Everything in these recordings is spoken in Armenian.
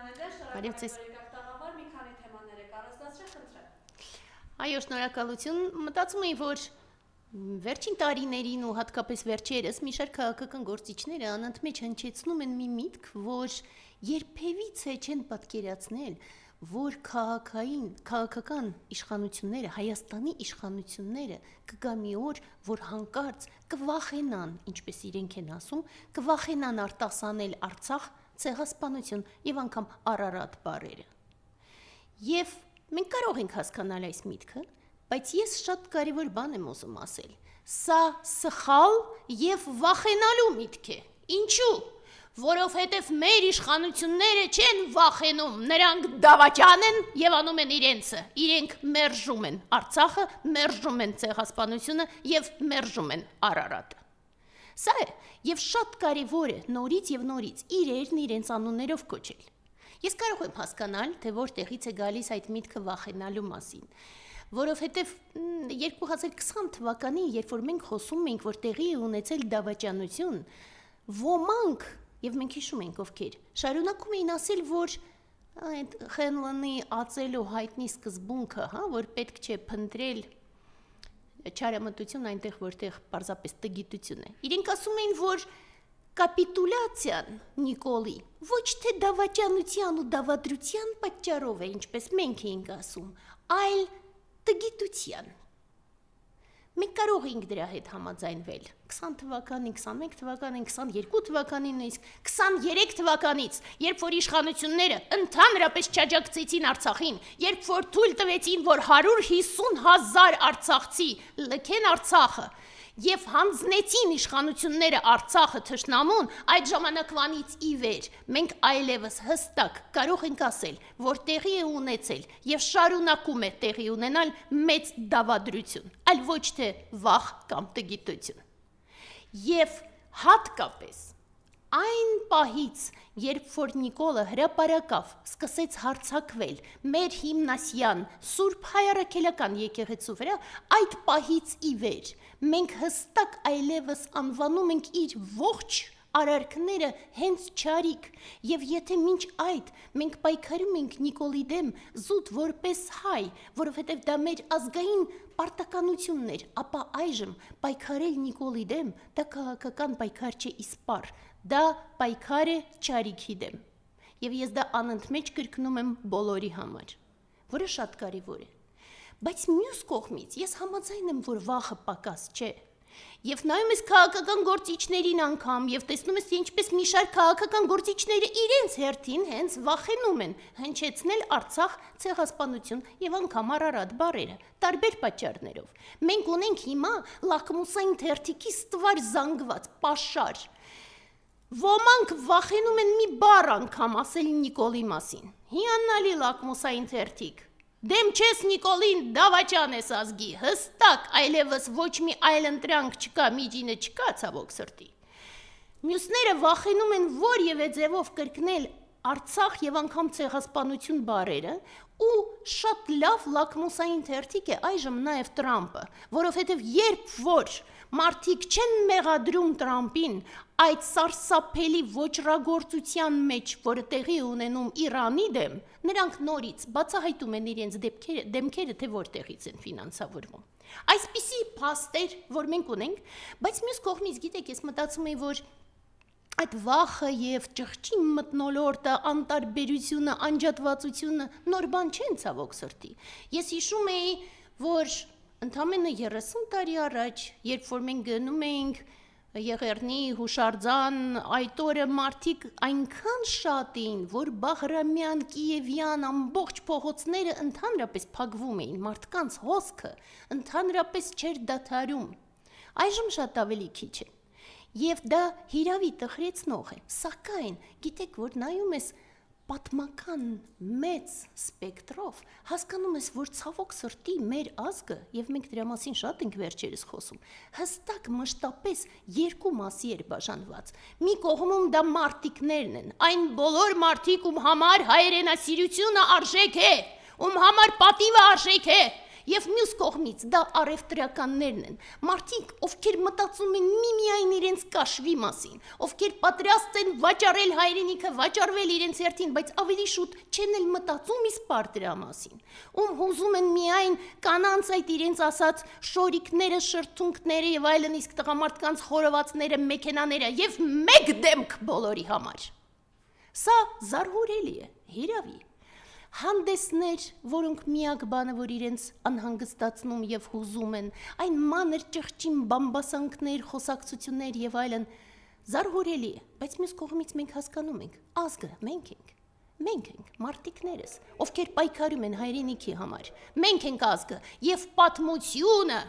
Բարև ձեզ։ Այո, շնորհակալություն։ Մտածում էի, որ վերջին տարիներին ու հատկապես վերջերս մի շարք քաղաքական գործիչները անընդմեջ հնչեցնում են մի միտք, որ երբևիցե չեն պատկերացնել, որ քաղաքական իշխանությունները, Հայաստանի իշխանությունները կգա մի օր, որ հանկարծ կվախենան, ինչպես իրենք են ասում, կվախենան արտասանել Արցախ, ցեղասպանություն եւ անգամ Արարատ բառերը։ Եվ մենք կարող ենք հասկանալ այս միտքը, բայց ես շատ կարևոր բան եմ ուզում ասել։ Սա սխալ եւ վախենալու միտք է։ Ինչու՞։ Որովհետև մեր իշխանությունները չեն վախենում, նրանք դավաճան են եւ անում են իրենցը։ Իրենք մերժում են Արցախը, մերժում են ցեղասպանությունը եւ մերժում են Արարատը։ Սա է եւ շատ կարեւոր է նորից եւ նորից իրերն իրենց անուններով կոչել։ Ես կարող եմ հասկանալ, թե որտեղից է գալիս այդ միտքը վախենալու մասին, որովհետև 2020 թվականին, երբ որ մենք խոսում ենք, որ տեղի է ունեցել դավաճանություն, ոմանք, եւ մենք հիշում ենք ովքեր, շարունակում էին ասել, որ այդ ԽՆԼ-ի ածելու հայտնի սկզբունքը, որ պետք չէ փնտրել չարամտություն այնտեղ, որտեղ պարզապես տգիտություն է։ Իրենք ասում էին, որ կապիտուլյացիան Նիկոլի ոչ թե դավաճանության ու դավադրության պատճառով է, ինչպես մենք էինք ասում, այլ տգիտության։ Մենք կարող ենք դրա հետ համաձայնվել 20 թվականին, 21 թվականին, 22 թվականին, նույնիսկ 23 թվականից, երբ որ իշխանությունները ընդհանրապես չաջակցեցին Արցախին, երբ որ թույլ տվեցին, որ 150,000 արցախցի լքեն Արցախը, եւ հանձնեցին իշխանությունները Արցախը թշնամուն, այդ ժամանակվանից ի վեր մենք այլևս հստակ կարող ենք ասել, որ տեղի է ունեցել եւ շարունակում է տեղի ունենալ մեծ դավադրություն, այլ ոչ թե վախ կամ տգիտություն։ Եվ հատկապես այն պահից, երբ որ Նիկոլը հրապարակավ սկսեց հարձակվել մեր հիմնասյան Սուրբ Հայրաքելական եկեղեցու վրա, այդ պահից ի վեր մենք հստակ այլևս անվանում ենք իր ողջ արարքները հենց չարիք, եւ եթե մինչ այդ մենք պայքարում ենք Նիկոլի դեմ զուտ որպես հայ, որովհետեւ դա մեր ազգային պարտականությունն էր, ապա այժմ պայքարել Նիկոլի դեմ դա քաղաքական պայքար չէ իսպառ, դա պայքար է չարիքի դեմ։ Եվ ես դա անընդմեջ կրկնում եմ բոլորի համար, որը շատ կարևոր է։ Բայց մյուս կողմից ես համաձայն եմ, որ վախը պակաս չէ։ Եվ նայում ես քաղաքական գործիչներին անգամ եւ տեսնում ես, թե ինչպես մի շարք քաղաքական գործիչները իրենց հերթին հենց վախենում են հնչեցնել Արցախ, ցեղասպանություն եւ անգամ Արարատ բառերը, տարբեր պատճառներով։ Մենք ունենք հիմա լակմուսային թերթիկի ստվար զանգված պաշար։ Ոմանք վախենում են մի բառ անգամ ասել Նիկոլի մասին։ Հիանալի լակմուսային թերթիկ։ Դեմ չես Նիկոլին, դավաճան ես ազգի, հստակ, այլևս ոչ մի այլ ընտրանք չկա, միջինը չկա, ցավոք սրտի։ Մյուսները վախենում են որևէ ձևով կրկնել Արցախ եւ անգամ ցեղասպանություն բառերը, ու շատ լավ լակմուսային թերթիկ է այժմ նաեւ Տրամպը, որովհետեւ երբ որ մարդիկ չեն մեղադրում Տրամպին այդ սարսափելի ոճրագործության մեջ, որը տեղի ունենում Իրանի դեմ, նրանք նորից բացահայտում են իրենց դեմքերը, թե որտեղից են ֆինանսավորվում։ Այսպիսի փաստեր, որ մենք ունենք, բայց մյուս կողմից, գիտեք, ես մտածում եմ, որ այդ վախը եւ ճղճի մթնոլորտը, անտարբերությունը, անջատվածությունը նոր բան չեն, ցավոք սրտի։ Ես հիշում էի, որ ընդամենը 30 տարի առաջ, երբ որ մենք գնում էինք Եղեռնի հուշարձան, այդ օրը մարդիկ այնքան շատ էին, որ Բաղրամյան, Կիևյան ամբողջ փողոցները ընդհանրապես փակվում էին, մարդկանց հոսքը ընդհանրապես չէր դադարում։ Այժմ շատ ավելի քիչ է։ Եվ դա հիրավի տխրեցնող է, սակայն գիտեք, որ նայում ես պատմական մեծ սպեկտրով, հասկանում ես, որ ցավոք սրտի մեր ազգը, եւ մենք դրա մասին շատ ենք վերջերս խոսում, հստակ մշտապես երկու մասի էր բաժանված։ Մի կողմում դա մարտիկներն են, այն բոլոր մարդիկ, ում համար հայրենասիրությունը արժեք է, ում համար պատիվը արժեք է, Եվ մյուս կողմից դա առևտրականներն են, մարդիկ, ովքեր մտածում են միմիայն իրենց կաշվի մասին, ովքեր պատրաստ են վաճառել հայրենիքը, վաճառվել իրենց հերթին, բայց ավելի շուտ չեն էլ մտածում իսպար դրա մասին, ում հուզում են միայն կանանց այդ իրենց ասած շորիկները, շրթունքները եւ այլն, իսկ տղամարդկանց խորովածները, մեքենաները եւ մեկ դեմք բոլորի համար։ Սա զարհուրելի է, հիրավի։ Հանդեսներ, որոնք միակ բանը, որ իրենց անհանգստացնում եւ հուզում են, այն մանր ճղճին բամբասանքներ, խոսակցություններ եւ այլն, զարհուրելի է, բայց մյուս կողմից մենք հասկանում ենք, ազգը մենք ենք, մարդիկներս, ովքեր պայքարում են հայրենիքի համար, մենք ենք ազգը եւ պատմությունը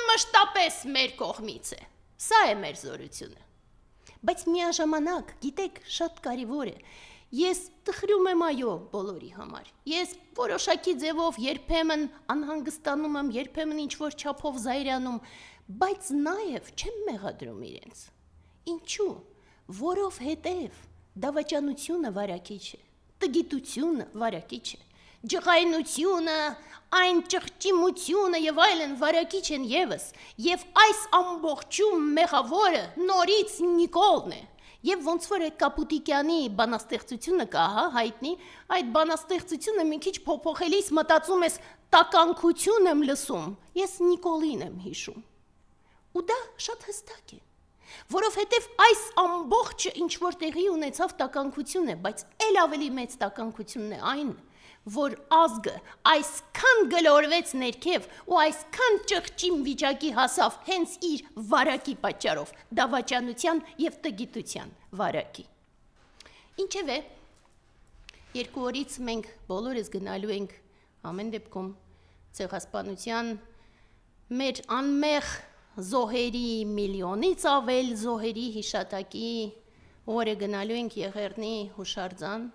մշտապես մեր կողմից է, սա է մեր զորությունը, բայց միաժամանակ, գիտեք, շատ կարևոր է, ես տխրում եմ այո բոլորի համար, ես որոշակի ձևով երբեմն անհանգստանում եմ, երբեմն ինչ-որ չափով զայրանում, բայց նաև չեմ մեղադրում իրենց, ինչու, որովհետև դավաճանությունը վարակիչ է, տգիտությունը վարակիչ է, ջղայնությունը, այն ճղճիմությունը եւ այլն վարակիչ են եւս, եւ այս ամբողջում մեղավորը նորից Նիկոլն է, եւ ոնց որ այդ Կապուտիկյանի բանաստեղծությունը կա, հա, հայտնի, այդ բանաստեղծությունը մի քիչ փոփոխելիս մտածում ես տականքություն եմ լսում, ես Նիկոլին եմ հիշում, ու դա շատ հստակ է, որովհետև այս ամբողջը ինչ-որ տեղի ունեցավ տականքություն է, բայց էլ ավելի մեծ տականքությունն է այն, որ ազգը այսքան գլորվեց ներքև ու այսքան ճղճին վիճակի հասավ հենց իր վարակի պատճառով, դավաճանության և տգիտության վարակի։ Ինչևէ, 2 օրից մենք բոլորս գնալու ենք ամեն դեպքում ցեղասպանության մեր անմեղ զոհերի միլիոնից ավել զոհերի հիշատակի օրը գնալու ենք Եղեռնի հուշարձան,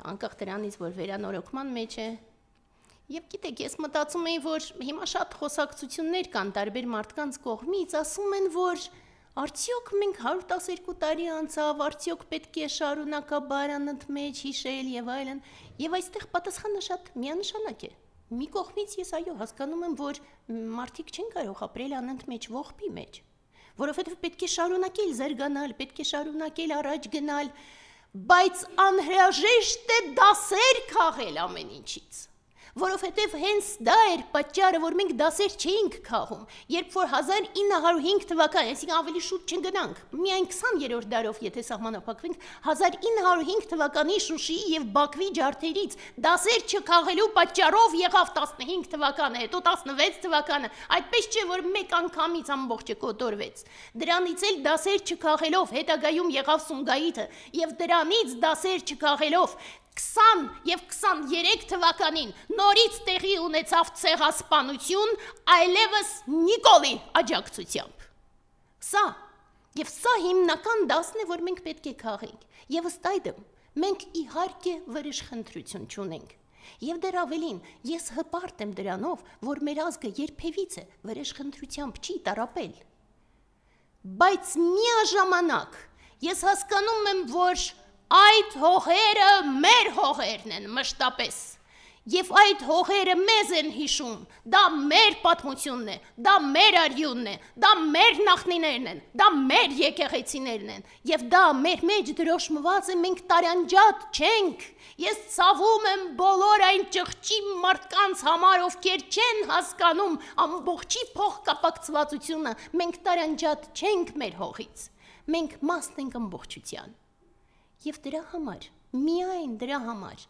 անկախ դրանից, որ վերանորոգման մեջ է, եւ գիտեք, ես մտածում էի, որ հիմա շատ խոսակցություններ կան տարբեր մարդկանց կողմից, ասում են, որ արդյոք մենք 112 տարի անցավ, արդյոք պետք է շարունակաբար անընդմեջ հիշել եւ այլն, եւ այստեղ պատասխանը շատ միանշանակ է։ Մի կողմից ես այո հասկանում եմ, որ մարդիկ չեն կարող ապրել անընդմեջ ողբի մեջ, որովհետև պետք է շարունակել զարգանալ, պետք է շարունակել առաջ գնալ, բայց անհրաժեշտ է դասեր քաղել ամեն ինչից, որովհետև հենց դա էր պատճառը, որ մենք դասեր չէինք քաղում, երբ որ 1905 թվական, այսինքն ավելի շուտ չգնանք, միայն 20-րդ դարով, եթե սահմանափակվենք, 1905 թվականի Շուշիի եւ Բաքվի ջարդերից դասեր չքաղելու պատճառով եղավ 15 թվականը, հետո 16 թվականը, այդպես չէ, որ մեկ անգամից ամբողջը կոտորվեց, դրանից էլ դասեր չքաղելով հետագայում եղավ Սումգայիթը եւ դրանից դասեր չքաղելով 20 եւ 23 թվականին նորից տեղի ունեցավ ցեղասպանություն, այլևս Նիկոլի աջակցությամբ։ Սա հիմնական դասն է, որ մենք պետք է քաղենք։ Եվ ըստ այդմ, մենք իհարկե վրեժխնդրություն չունենք։ Եվ դեռ ավելին, ես հպարտ եմ դրանով, որ մեր ազգը երբևիցե վրեժխնդրությամբ չի տառապել։ Բայց միաժամանակ ես հասկանում եմ, որ այդ հողերը մեր հողերն են մշտապես, և այդ հողերը մեզ են հիշում, դա մեր պատմությունն է, դա մեր արյունն է, դա մեր նախնիներն են, դա մեր եկեղեցիներն են, և դա մեր մեջ դրոշմված է, մենք տարանջատ չենք, ես ցավում եմ բոլոր այն ճղճի մարդկանց համար, ովքեր չեն հասկանում ամբողջի փոխկապակցվածությունը, մենք տարանջատ չենք մեր հողից, մենք մասն ենք ամբողջության։ Եվ դրա համար, միայն դրա համար,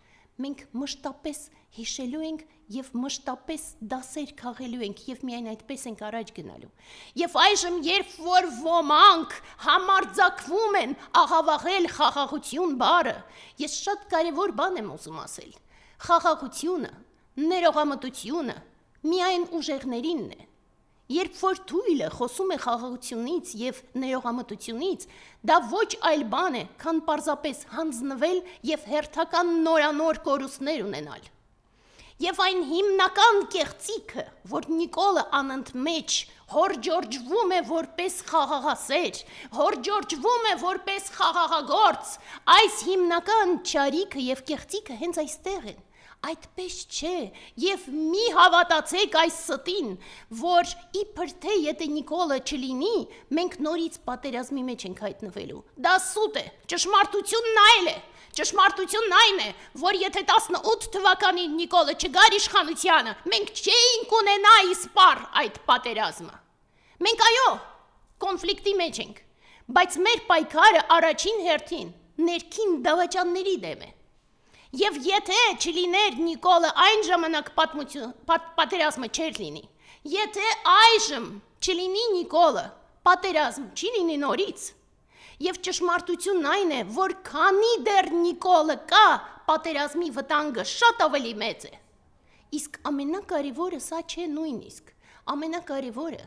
մենք մշտապես հիշելու ենք և մշտապես դասեր քաղելու ենք և միայն այդպես ենք առաջ գնալու։ Եվ այժմ, երբ որ ոմանք համարձակվում են աղավաղել խաղաղություն բառը, ես շատ կարևոր բան եմ ուզում ասել։ Խաղաղությունը, ներողամտությունը միայն ուժեղներինն է։ Երբ որ թույլը խոսում է խաղաղությունից և ներողամտությունից, դա ոչ այլ բան է, քան պարզապես հանձնվել և հերթական նորանոր կորուստներ ունենալ։ Եվ այն հիմնական կեղծիքը, որ Նիկոլը անընդմեջ հորջորջվում է որպես խաղաղասեր, հորջորջվում է որպես խաղաղագործ, այս հիմնական չարիքը և կեղծիքը հենց այստեղ են, Այդպես չէ, եւ մի հավատացեք այս ստին, որ իբր թե եթե Նիկոլը չլինի, մենք նորից պատերազմի մեջ ենք հայտնվելու։ Դա սուտ է, ճշմարտությունն այլ է։ Ճշմարտությունն այն է, որ եթե 18 թվականին Նիկոլը չգար իշխանությանը, մենք չէինք ունենա իսպար այդ պատերազմը։ Մենք այո, կոնֆլիկտի մեջ ենք, բայց մեր պայքարը առաջին հերթին ներքին դավաճանների դեմ է։ Եվ եթե չլիներ Նիկոլը այն ժամանակ պատերազմը չէր լինի, եթե այժմ չլինի Նիկոլը, պատերազմ չի լինի նորից, եւ ճշմարտությունն այն է, որ քանի դեռ Նիկոլը կա, պատերազմի վտանգը շատ ավելի մեծ է։ Իսկ ամենակարևորը սա չէ նույնիսկ, ամենակարևորը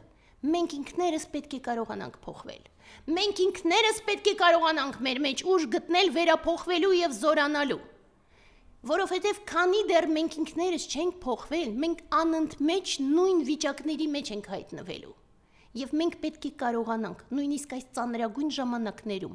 մենք ինքներս պետք է կարողանանք փոխվել։ Մենք ինքներս պետք է կարողանանք մեր մեջ ուժ գտնել վերափոխվելու եւ զորանալու։ Որովհետև քանի դեռ մենք ինքներս չենք փոխվել, մենք անընդմեջ նույն վիճակների մեջ ենք հայտնվելու։ Եվ մենք պետք է կարողանանք, նույնիսկ այս ծանրագույն ժամանակներում,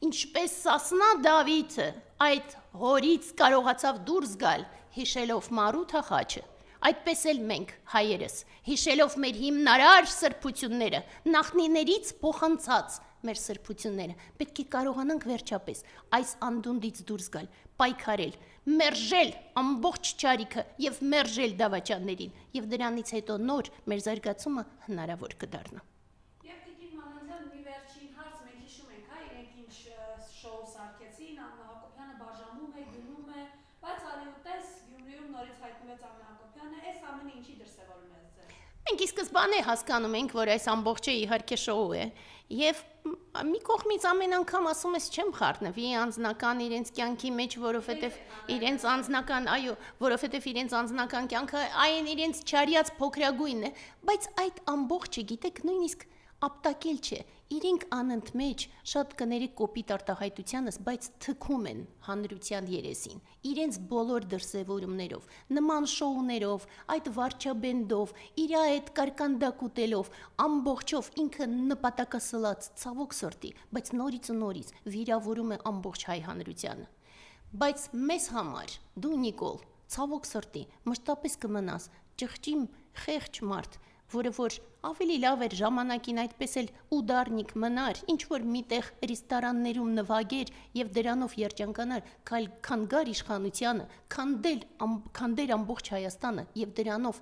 ինչպես Սասնա Դավիթը այդ հորից կարողացավ դուրս գալ, հիշելով Մարութա խաչը, այդպես էլ մենք հայերս, հիշելով մեր հիմնարար սրբությունները, նախնիներից փոխանցած մեր սրբությունները, պետք է կարողանանք վերջապես այս անդունդից դուրս գալ, պայքարել, մերժել ամբողջ ճարիքը եւ մերժել դավաճաններին եւ դրանից հետո նոր մեր զարգացումը հնարավոր կդառնա։ Եվ Տիկին Մանանյան մի վերջին հարց մենք հիշում ենք, հա, իրենք ինչ շոու սարքեցին, Աննա Հակոբյանը բաժանում է, գնում է, բայց Ալիուտես Գյումրիում նորից հայտնվեց Աննա Հակոբյանը, այս ամենը ինչի դրսևորում է ձեր։ Մենք ի սկզբանե հասկանում ենք, որ այս ամբողջը իհարկե շոու է, եւ մի կողմից ամեն անգամ ասում ես չեմ խառնվի անձնական իրենց կյանքի մեջ, որովհետեւ իրենց անձնական, այո, որովհետեւ իրենց անձնական կյանքը այն իրենց չարյած փոքրագույնն է, բայց այդ ամբողջը, գիտեք, նույնիսկ ապտակել չէ, իրենք անընդմեջ շատ կներեք կոպիտ արտահայտությանս, բայց թքում են հանրության երեսին, իրենց բոլոր դրսևորումներով, նման շոուներով, այդ վարչաբենդով, իր այդ կարկանդակ ամբողջով ինքը նպատակասլաց ցավոք սրտի, բայց նորից ու նորից վիրավորում է ամբողջ հայ հանրությանը։ Բայց մեզ համար, դու Նիկոլ, ցավոք սրտի, մշտապես կմնաս ճղճիմ խեղճ մարդ, որը որ ավելի լավ էր ժամանակին այդպես էլ ուդարնիկ մնար, ինչ որ միտեղ ռեստորաններում նվագեր եւ դրանով երջանկանար, քան գար իշխանությանը, քանդեր ամբողջ Հայաստանը եւ դրանով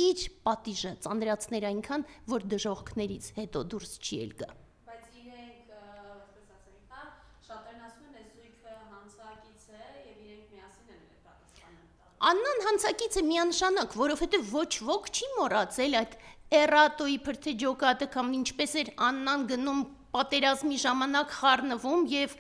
իր պատիժը ծանրացներ այնքան, որ դժողքներից հետո դուրս չի էլ գա։ Բայց իրենք, այսպես ասենք, հա, շատերն ասում են, այս զույգը հանցակից է եւ իրենք միասին են պատասխանը տալու։ Աննան հանցակից է միանշանակ, որովհետև ոչ ոք չի մոռացել այդ էրատոյի փրթեջոկատը կամ ինչպես էր Աննան գնում պատերազմի ժամանակ խառնվում եւ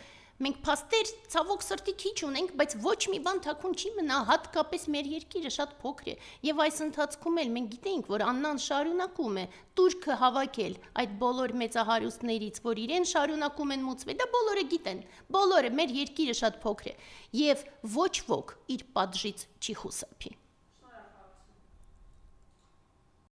մենք փաստեր ցավոք սրտի քիչ ունենք, բայց ոչ մի բան թաքուն չի մնա, հատկապես մեր երկիրը շատ փոքր է եւ այս ընթացքում էլ մենք գիտենք, որ Աննան շարունակում է турքը հավաքել այդ բոլոր մեծահարուստներից, որ իրեն շարունակում են մուծվել, դա բոլորը գիտեն, բոլորը, մեր երկիրը շատ փոքր է եւ ոչ ոք իր պատժից չի խուսափի։